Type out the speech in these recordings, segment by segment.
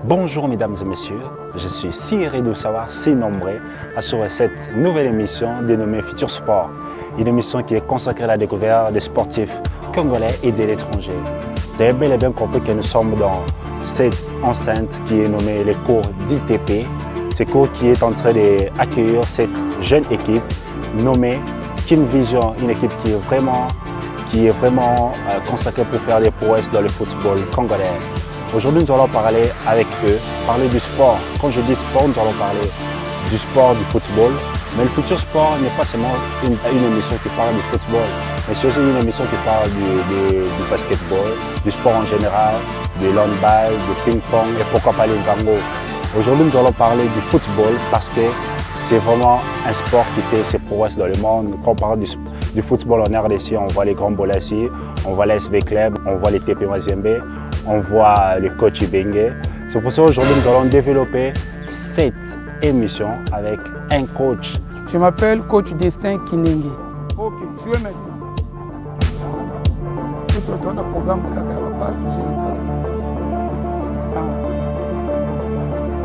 Bonjour mesdames et messieurs, je suis si heureux de savoir si nombreux à suivre cette nouvelle émission dénommée Futur Sport. Une émission qui est consacrée à la découverte des sportifs congolais et de l'étranger. Vous avez bel et bien compris que nous sommes dans cette enceinte qui est nommée les cours d'ITP. Ce cours qui est en train d'accueillir cette jeune équipe nommée Kin Vision, une équipe qui est vraiment consacrée pour faire des prouesses dans le football congolais. Aujourd'hui, nous allons parler avec eux, parler du sport. Quand je dis sport, nous allons parler du sport, du football. Mais le futur sport n'est pas seulement une émission qui parle du football, mais c'est aussi une émission qui parle du basketball, du sport en général, du handball, du ping-pong et pourquoi pas les tango. Aujourd'hui, nous allons parler du football parce que c'est vraiment un sport qui fait ses prouesses dans le monde. Quand on parle du football en RDC, on voit les grands Bolassi, on voit les SV Club, on voit les TP Mazembe, on voit le coach Ibenge. C'est pour ça qu'aujourd'hui, nous allons développer cette émission avec un coach. Je m'appelle coach Destin Kinenge. Ok, jouez maintenant. Tout ce temps, le programme Kaka passe, je le passe.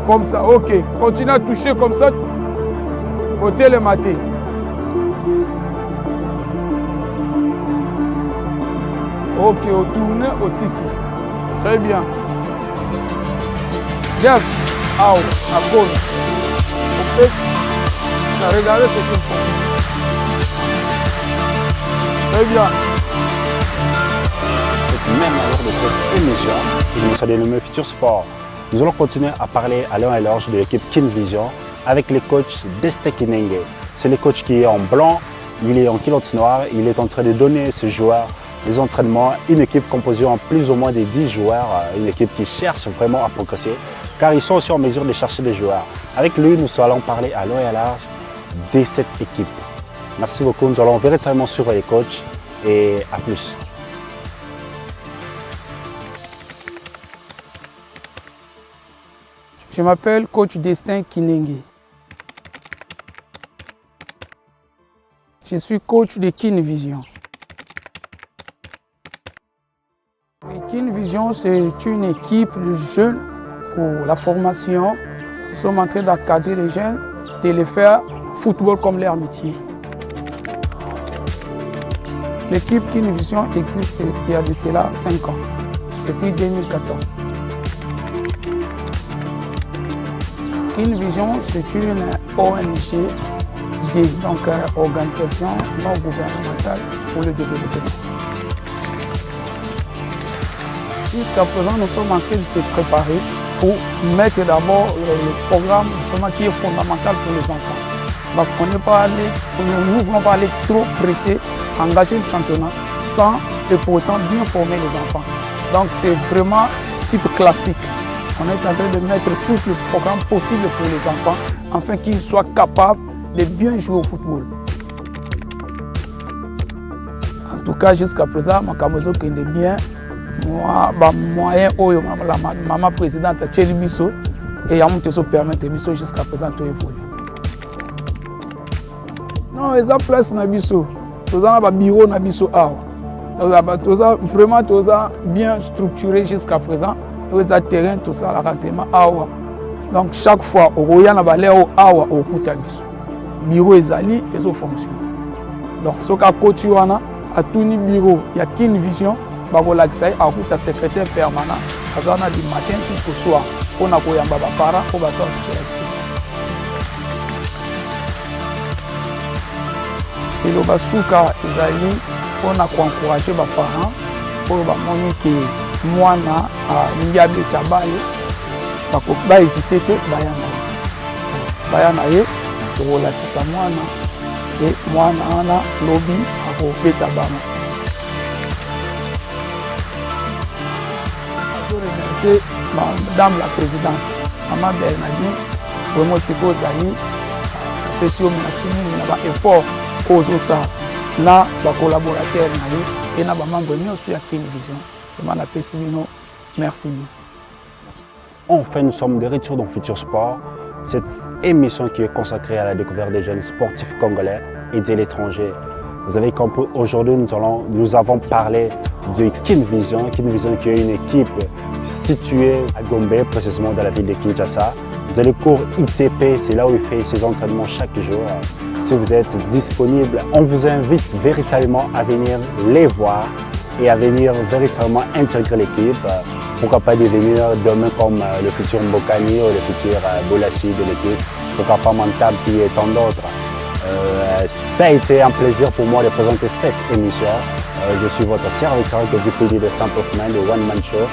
Comme ça, ok. Continue à toucher comme ça. Côté le matin. Ok, au tourner, au tiki. Très bien. Yes. Out. À gauche. Ok. Regardez ce qu'il faut. Très bien. Même à l'heure de cette émission dénommée Futur Sport, nous allons continuer à parler à l'heure et l'heure de l'équipe Kin Vision avec le coach Destin Kinenge. C'est le coach qui est en blanc, il est en culotte noire, il est en train de donner ses joueurs les entraînements, une équipe composée en plus ou moins de 10 joueurs, une équipe qui cherche vraiment à progresser, car ils sont aussi en mesure de chercher des joueurs. Avec lui, nous allons parler à l'heure et à large de cette équipe. Merci beaucoup, nous allons véritablement suivre les coachs et à plus. Je m'appelle coach Destin Kinenge. Je suis coach de Kin Vision. Kin Vision, c'est une équipe de jeunes pour la formation. Nous sommes en train d'encadrer les jeunes, de les faire football comme leur métier. L'équipe Kin Vision existe il y a de cela 5 ans, depuis 2014. Kin Vision, c'est une ONG, donc organisation non gouvernementale pour le développement. Jusqu'à présent, nous sommes en train de se préparer pour mettre d'abord le programme qui est fondamental pour les enfants. Donc, nous ne voulons pas aller trop pressés, engager le championnat sans et pour autant bien former les enfants. Donc, c'est vraiment type classique. On est en train de mettre tout le programme possible pour les enfants afin qu'ils soient capables de bien jouer au football. En tout cas, jusqu'à présent, ma camozo qui est bien. Moi, moyen la maman présidente a tenu biso et a monté permettre biso jusqu'à présent tout évoluer. Non, ils ont place na biso. Tous ont bureau na biso vraiment tous bien structuré jusqu'à présent. Ils ont terrain tout ça la rentrement awa. Donc chaque fois au roya na balé au awa au kuta biso. Bureau ezali ezo fonctionne. Donc ce ka coach wana a tout ni bureau, il y a Kin Vision. Bakolakisa ye akuta secrétaire permanent azana du matin jusqu'au soir mpona koyamba bapara mpo basoa eloba suka ezali mpona koencourage baparent oyo bamoni ke mwana alingi abeta bale bahésite te baya na ye tokolakisa mwana e mwana wana lobi akobeta bana. C'est Madame la Présidente, Maman Bernadine, vraiment c'est que Zali, question merci nous avons effort aux ça là les collaborateurs et na ba membres nous sur Kin Vision. Vraiment la pessimino merci. Enfin, nous sommes de retour dans Futur Sport, cette émission qui est consacrée à la découverte des jeunes sportifs congolais et de l'étranger. Vous avez compris, aujourd'hui nous avons parlé de Kin Vision qui est une équipe situé à Gombe, précisément dans la ville de Kinshasa. Vous allez cours ITP, c'est là où il fait ses entraînements chaque jour. Si vous êtes disponible, on vous invite véritablement à venir les voir et à venir véritablement intégrer l'équipe. Pourquoi pas devenir demain comme le futur Mbokani ou le futur Bolassi de l'équipe. Pourquoi pas Mantab qui est tant d'autres. Ça a été un plaisir pour moi de présenter cette émission. Je suis votre serviteur que vous de Simple Man, de One Man Show.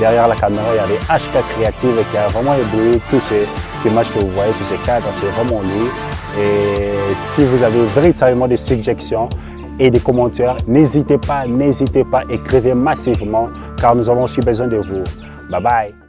Derrière la caméra, il y avait HK Creative qui a vraiment ébloui tous ces matchs que vous voyez, tous ces cadres, c'est vraiment lui. Et si vous avez véritablement des suggestions et des commentaires, n'hésitez pas, écrivez massivement car nous avons aussi besoin de vous. Bye bye.